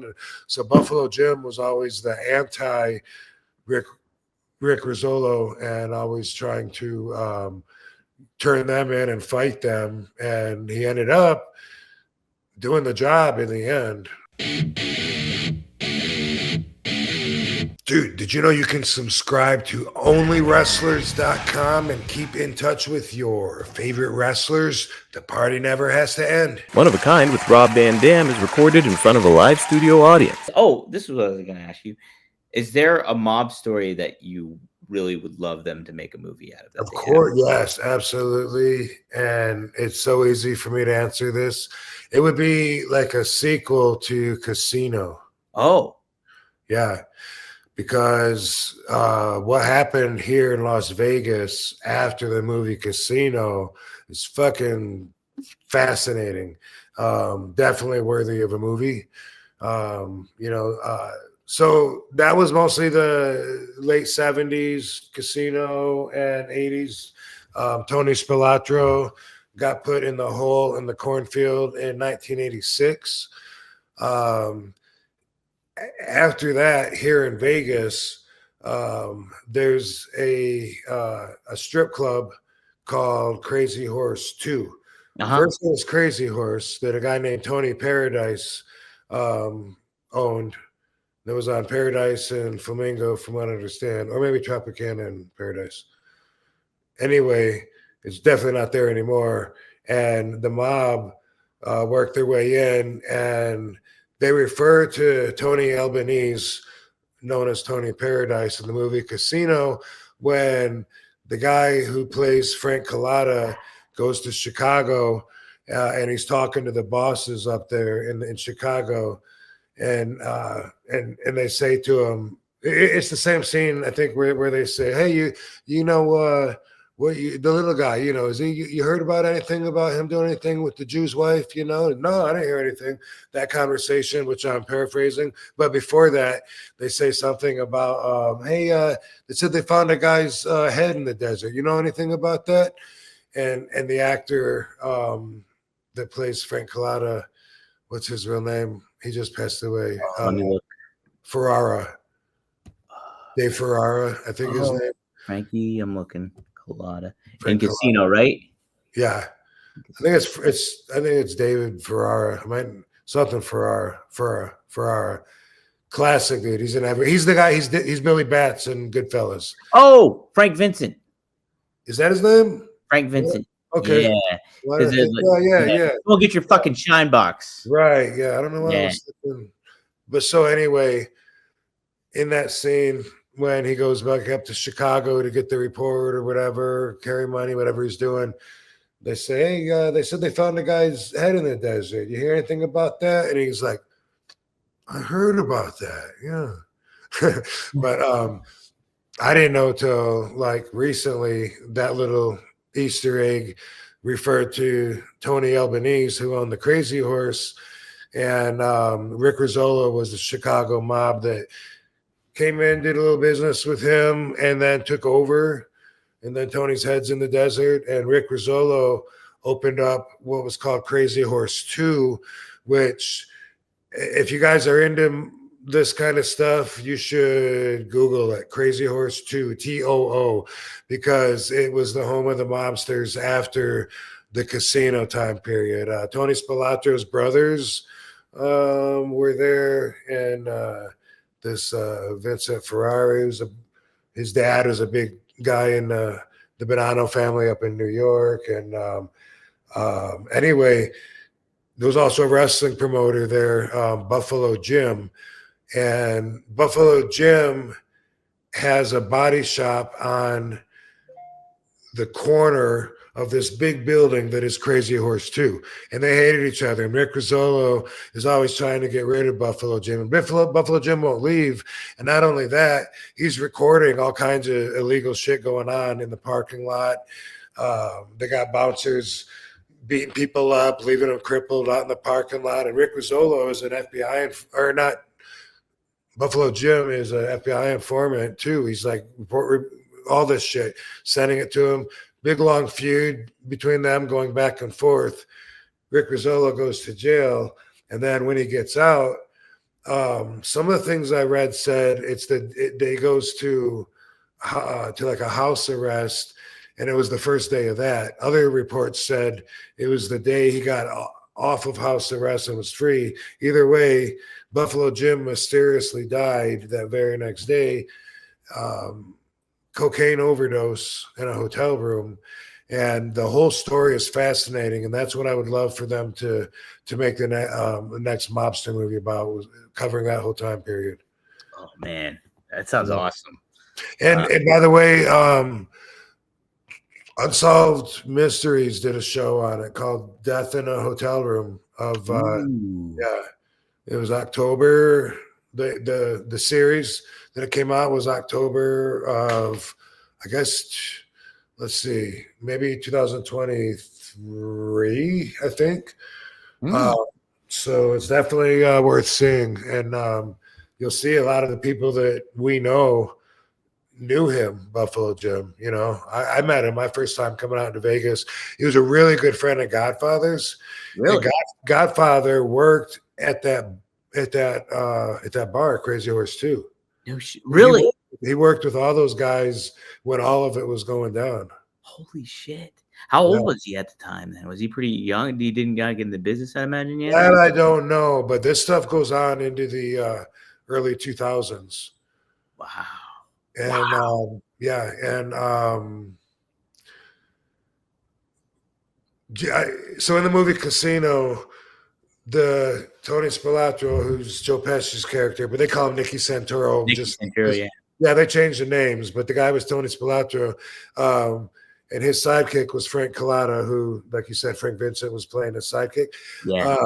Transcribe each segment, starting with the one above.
London. So Buffalo Jim was always the anti Rick Rizzolo, and always trying to turn them in and fight them. And he ended up doing the job in the end. Dude, did you know you can subscribe to onlywrestlers.com and keep in touch with your favorite wrestlers? The party never has to end. One of a Kind with Rob Van Dam is recorded in front of a live studio audience. Oh, this is what I was going to ask you. Is there a mob story that you really would love them to make a movie out of? Of course, yes, absolutely. And it's so easy for me to answer this. It would be like a sequel to Casino. Oh. Yeah. Because what happened here in Las Vegas after the movie Casino is fucking fascinating. Definitely worthy of a movie. So that was mostly the late 70s Casino and 80s. Tony Spilatro got put in the hole in the cornfield in 1986. After that, here in Vegas, there's a strip club called Crazy Horse 2. First it was Crazy Horse that a guy named Tony Paradise owned. That was on Paradise and Flamingo, from what I understand, or maybe Tropicana and Paradise. Anyway, it's definitely not there anymore. And the mob worked their way in, and they refer to Tony Albanese, known as Tony Paradise, in the movie Casino, when the guy who plays Frank Collada goes to Chicago and he's talking to the bosses up there in Chicago, and they say to him, it's the same scene, I think, where they say, hey, the little guy, is you heard about anything about him doing anything with the Jew's wife? No, I didn't hear anything. That conversation, which I'm paraphrasing, but before that, they say something about, they said they found a guy's head in the desert. You know anything about that? And the actor that plays Frank Collada, what's his real name? He just passed away. Ferrara, Dave Ferrara, I think his name. Frankie, I'm looking. Collada in Casino, right? Yeah, I think it's David Ferrara. Something Ferrara. Classic dude. He's the guy. He's Billy Bats in Goodfellas. Oh, Frank Vincent. Is that his name? Frank Vincent. Yeah. Okay. Yeah. Yeah. Go get your fucking shine box. Right. Yeah. I don't know why I was thinking. But so anyway, in that scene, when he goes back up to Chicago to get the report or whatever, carry money, whatever he's doing, they say, hey, they said they found a guy's head in the desert. You hear anything about that? And he's like, I heard about that. Yeah. But I didn't know till like recently that little Easter egg referred to Tony Albanese, who owned the Crazy Horse. And Rick Rizzolo was the Chicago mob that came in, did a little business with him, and then took over. And then Tony's head's in the desert. And Rick Rizzolo opened up what was called Crazy Horse 2, which, if you guys are into this kind of stuff, you should Google it, Crazy Horse 2, TOO, because it was the home of the mobsters after the Casino time period. Tony Spilatro's brothers were there, and this Vincent Ferrari, his dad was a big guy in the Bonanno family up in New York. And anyway, there was also a wrestling promoter there, Buffalo Jim. And Buffalo Jim has a body shop on the corner of this big building that is Crazy Horse 2. And they hated each other. And Rick Rizzolo is always trying to get rid of Buffalo Jim. And Buffalo Jim won't leave. And not only that, he's recording all kinds of illegal shit going on in the parking lot. They got bouncers beating people up, leaving them crippled out in the parking lot. And Rick Rizzolo is an Buffalo Jim is an FBI informant too. He's like, report all this shit, sending it to him. Big long feud between them, going back and forth. Rick Rizzolo goes to jail, and then when he gets out, Some of the things I read said he goes to like a house arrest, and it was the first day of that. Other reports said it was the day he got off of house arrest and was free. Either way, Buffalo Jim mysteriously died that very next day. Cocaine overdose in a hotel room, and the whole story is fascinating. And that's what I would love for them to make the next mobster movie about, was covering that whole time period. Oh man, that sounds awesome. And by the way, Unsolved Mysteries did a show on it called Death in a Hotel Room. It was October. The series that it came out was October of, I guess, let's see, maybe 2023, I think. So it's definitely worth seeing. And you'll see a lot of the people that we know knew him, Buffalo Jim. You know, I met him my first time coming out to Vegas. He was a really good friend of Godfather's. Really? And Godfather worked at that bar, Crazy Horse 2. No really? He worked with all those guys when all of it was going down. Holy shit. How old was he at the time then? Was he pretty young? He didn't get in the business, I imagine, yet? That I don't know, but this stuff goes on into the early 2000s. Wow. And so in the movie Casino, the Tony Spilotro, who's Joe Pesci's character, but they call him Nicky Santoro. Yeah, they changed the names, but the guy was Tony Spilotro. And his sidekick was Frank Collada, who, like you said, Frank Vincent was playing his sidekick. Yeah.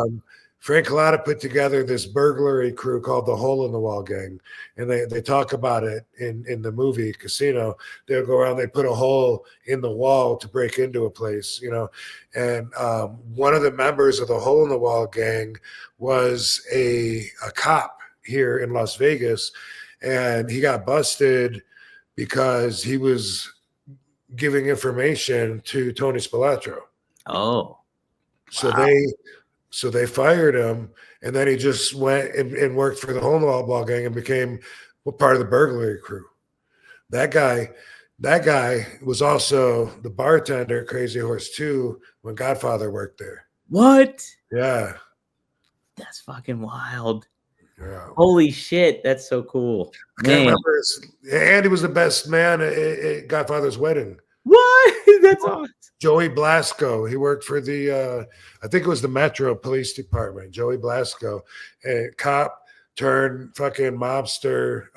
Frank Collada put together this burglary crew called the Hole in the Wall Gang. And they talk about it in the movie Casino. They'll go around, they put a hole in the wall to break into a place, you know. And one of the members of the Hole in the Wall Gang was a cop here in Las Vegas. And he got busted because he was giving information to Tony Spilotro. Oh. So wow. they fired him, and then he just went and worked for the Hole in the Wall Gang and became part of the burglary crew. That guy was also the bartender at Crazy Horse 2 when Godfather worked there. What? Yeah. That's fucking wild. Yeah. Holy shit, that's so cool. I can't remember. Andy was the best man at Godfather's wedding. What? That's awesome. Joey Blasco. He worked for the, I think it was the Metro Police Department. Joey Blasco, a cop turned fucking mobster.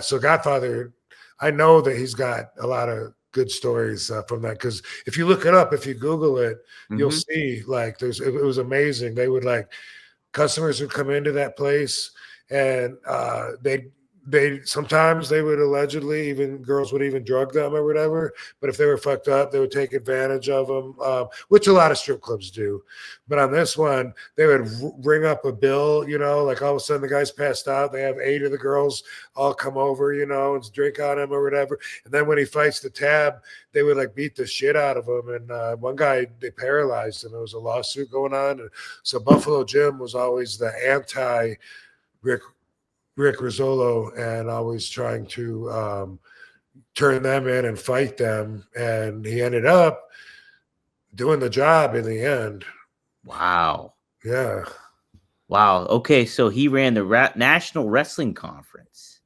So Godfather, I know that he's got a lot of good stories from that, because if you look it up, if you Google it, you'll see like it was amazing. They would customers would come into that place, and they sometimes they would allegedly, even girls would even drug them or whatever. But if they were fucked up, they would take advantage of them, which a lot of strip clubs do. But on this one, they would ring up a bill, you know, like all of a sudden the guy's passed out. They have 8 of the girls all come over, you know, and drink on him or whatever. And then when he fights the tab, they would beat the shit out of him. And one guy, they paralyzed him. There was a lawsuit going on. And so Buffalo Jim was always the anti Rick Rizzolo, and always trying to turn them in and fight them. And he ended up doing the job in the end. Wow. Yeah. Wow. Okay, so he ran the National Wrestling Conference.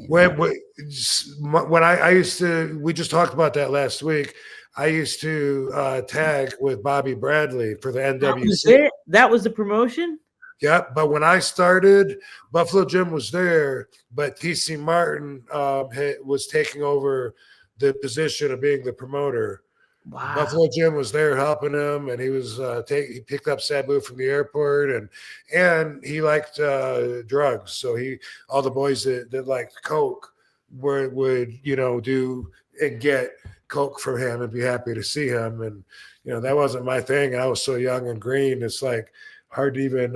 When I used to, we just talked about that last week. I used to tag with Bobby Bradley for the NWC. That was the promotion? Yeah, but when I started, Buffalo Jim was there, but TC Martin was taking over the position of being the promoter. Wow. Buffalo Jim was there helping him, and he was he picked up Sabu from the airport, and he liked drugs. So all the boys that liked coke would do and get coke from him and be happy to see him. And that wasn't my thing, and I was so young and green. It's hard to even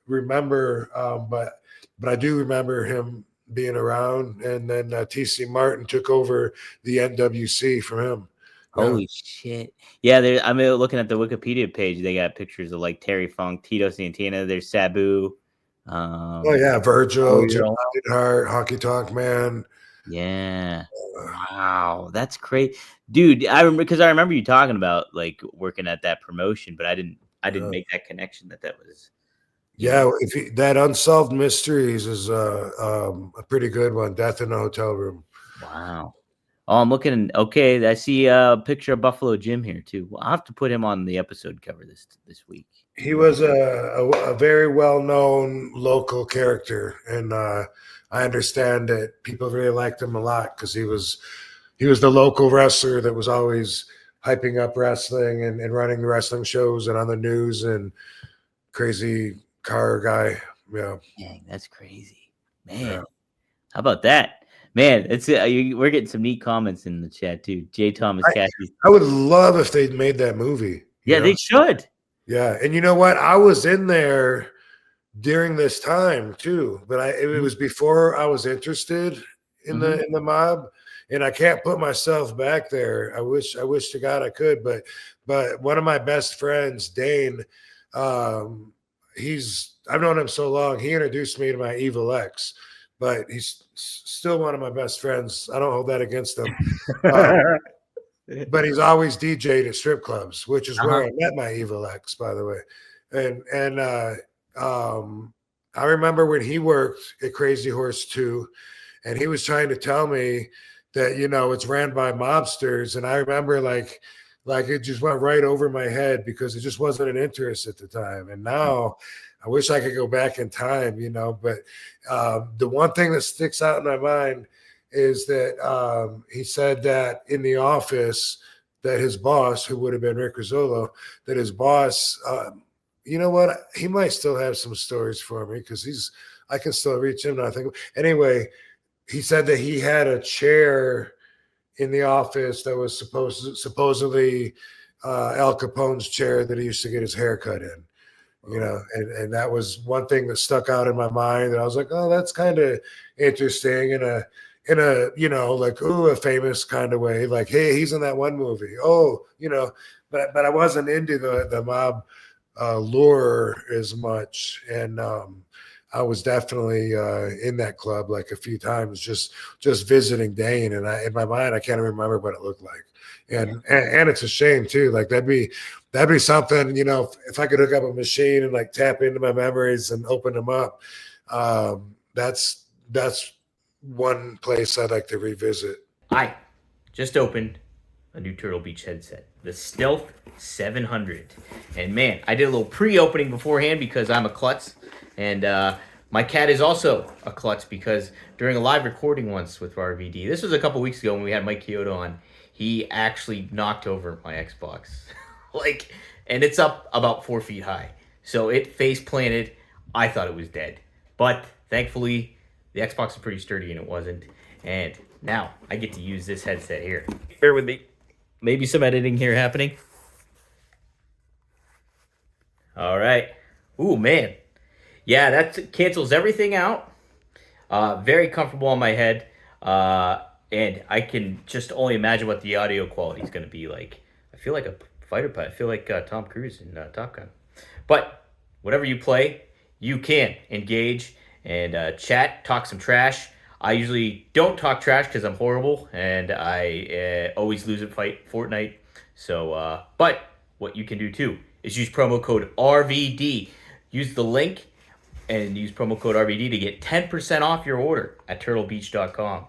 remember, but I do remember him being around. And then TC Martin took over the NWC from him, Holy shit. Yeah, I'm looking at the Wikipedia page. They got pictures of like Terry Funk, Tito Santana, there's Sabu. Oh yeah, Virgil, Jim Hart, Honky Tonk Man. Yeah. Wow, that's great, dude. I remember you talking about like working at that promotion, but I didn't make that connection that was. Yeah, that Unsolved Mysteries is a pretty good one. Death in a Hotel Room. Wow. Oh, I'm looking. Okay, I see a picture of Buffalo Jim here too. I'll have to put him on the episode cover this week. He was a very well-known local character, and I understand that people really liked him a lot because he was the local wrestler that was always hyping up wrestling and running the wrestling shows and on the news, and crazy car guy. Yeah. Dang, that's crazy, man. Yeah. How about that, man? It's we're getting some neat comments in the chat too. J. Thomas Cassie. I would love if they made that movie. Yeah, they should. Yeah, and you know what? I was in there during this time too, but it was before I was interested in the mob, and I can't put myself back there. I wish to God I could, but one of my best friends, Dane, I've known him so long. He introduced me to my evil ex, but he's still one of my best friends. I don't hold that against him. But he's always DJ'd at strip clubs, which is where I met my evil ex, by the way. And I remember when he worked at Crazy Horse 2, and he was trying to tell me that, it's ran by mobsters. And I remember like it just went right over my head because it just wasn't an interest at the time. And now I wish I could go back in time, but the one thing that sticks out in my mind is that he said that in the office that his boss, who would have been Rick Rizzolo, that his boss, you know what? He might still have some stories for me because I can still reach him. I think anyway, he said that he had a chair in the office that was supposedly Al Capone's chair that he used to get his hair cut in. And that was one thing that stuck out in my mind. And I was like, oh, that's kind of interesting in a like, ooh, a famous kind of way. Like, hey, he's in that one movie. Oh, but I wasn't into the mob lure as much. And I was definitely in that club like a few times, just visiting Dane. And in my mind, I can't remember what it looked like. And it's a shame too. Like that'd be something, if I could hook up a machine and like tap into my memories and open them up. That's one place I'd like to revisit. I just opened a new Turtle Beach headset, the Stealth 700. And man, I did a little pre-opening beforehand because I'm a klutz. And my cat is also a klutz because during a live recording once with RVD, this was a couple weeks ago when we had Mike Kyoto on, he actually knocked over my Xbox. And it's up about 4 feet high. So it face planted. I thought it was dead. But thankfully, the Xbox is pretty sturdy and it wasn't. And now I get to use this headset here. Bear with me. Maybe some editing here happening. All right. Ooh, man. Yeah, that cancels everything out. Very comfortable on my head. And I can just only imagine what the audio quality is going to be like. I feel like a fighter pilot. I feel like Tom Cruise in Top Gun. But whatever you play, you can engage and chat, talk some trash. I usually don't talk trash because I'm horrible and I always lose a fight Fortnite. So, but what you can do too is use promo code RVD. Use the link and use promo code RVD to get 10% off your order at turtlebeach.com.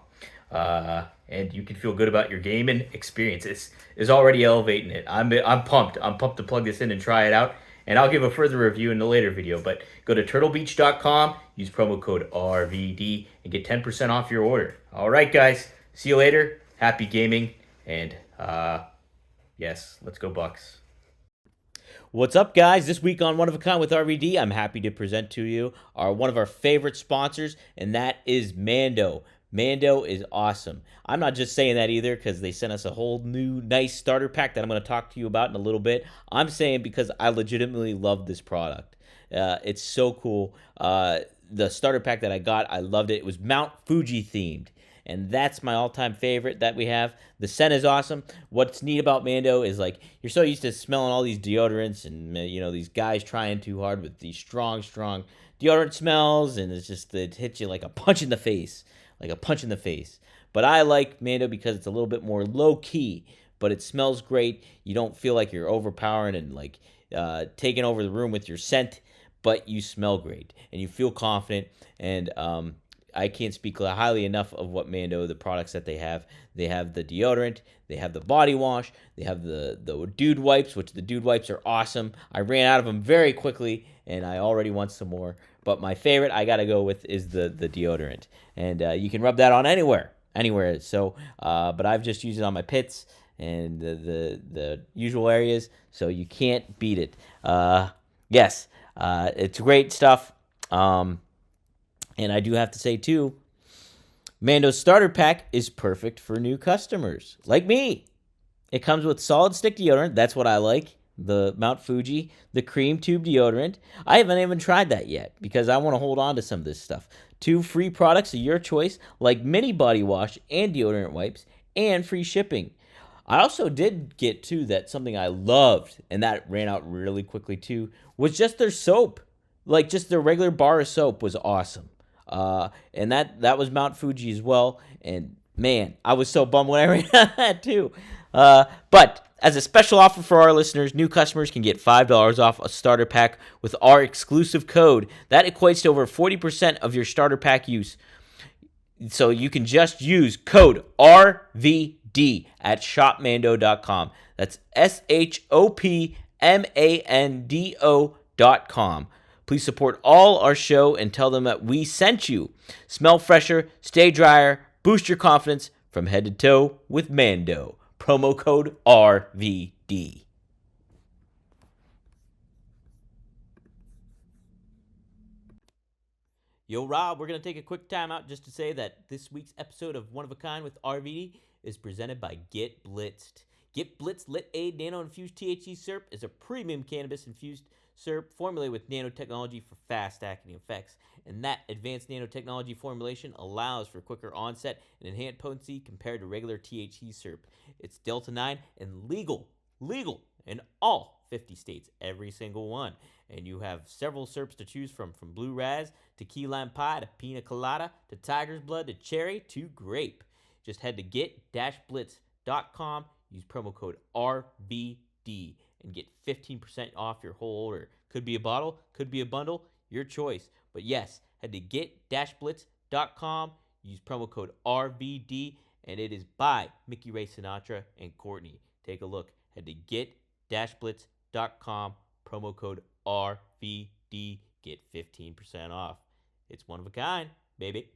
And you can feel good about your gaming experience. This is already elevating it. I'm pumped. I'm pumped to plug this in and try it out. And I'll give a further review in the later video. But go to turtlebeach.com, use promo code RVD, and get 10% off your order. All right, guys. See you later. Happy gaming. And, yes, let's go Bucks. What's up, guys? This week on One of a Kind with RVD, I'm happy to present to you one of our favorite sponsors, and that is Mando. Mando is awesome. I'm not just saying that either because they sent us a whole new nice starter pack that I'm going to talk to you about in a little bit. I'm saying because I legitimately love this product. It's so cool. The starter pack that I got, I loved it. It was Mount Fuji themed. and that's my all-time favorite that we have. The scent is awesome. What's neat about Mando is like you're so used to smelling all these deodorants and these guys trying too hard with these strong deodorant smells, and it hits you like a punch in the face, But I like Mando because it's a little bit more low key, but it smells great. You don't feel like you're overpowering and like taking over the room with your scent, but you smell great and you feel confident. And I can't speak highly enough of what Mando, the products that they have. They have the deodorant, they have the body wash, they have the dude wipes, which the dude wipes are awesome. I ran out of them very quickly, and I already want some more. But my favorite I gotta go with is the deodorant, and you can rub that on anywhere. So, but I've just used it on my pits and the usual areas, so you can't beat it. Yes, it's great stuff. And I do have to say, too, Mando's starter pack is perfect for new customers, like me. It comes with solid stick deodorant. That's what I like. The Mount Fuji, the cream tube deodorant. I haven't even tried that yet because I want to hold on to some of this stuff. 2 free products of your choice, like mini body wash and deodorant wipes, and free shipping. I also did get, too, that something I loved, and that ran out really quickly, too, was just their soap. Like, just their regular bar of soap was awesome. And that was Mount Fuji as well. And man, I was so bummed when I ran out of that too. But as a special offer for our listeners, new customers can get $5 off a starter pack with our exclusive code. That equates to over 40% of your starter pack use. So you can just use code RVD at shopmando.com. That's SHOPMANDO.com. Please support all our show and tell them that we sent you. Smell fresher, stay drier, boost your confidence from head to toe with Mando. Promo code RVD. Yo, Rob, we're going to take a quick time out just to say that this week's episode of One of a Kind with RVD is presented by Get Blitzed. Get Blitzed Lit Aid Nano Infused THC Syrup is a premium cannabis infused syrup formulated with nanotechnology for fast-acting effects. And that advanced nanotechnology formulation allows for quicker onset and enhanced potency compared to regular THC syrup. It's Delta 9 and legal in all 50 states, every single one. And you have several syrups to choose from Blue Raz to key lime pie to pina colada to tiger's blood to cherry to grape. Just head to get-blitz.com, use promo code RVD, and get 15% off your whole order. Could be a bottle, could be a bundle, your choice. But yes, head to get-blitz.com, use promo code RVD, and it is by Mickey Ray Sinatra and Courtney. Take a look. Head to get-blitz.com, promo code RVD, get 15% off. It's one of a kind, baby.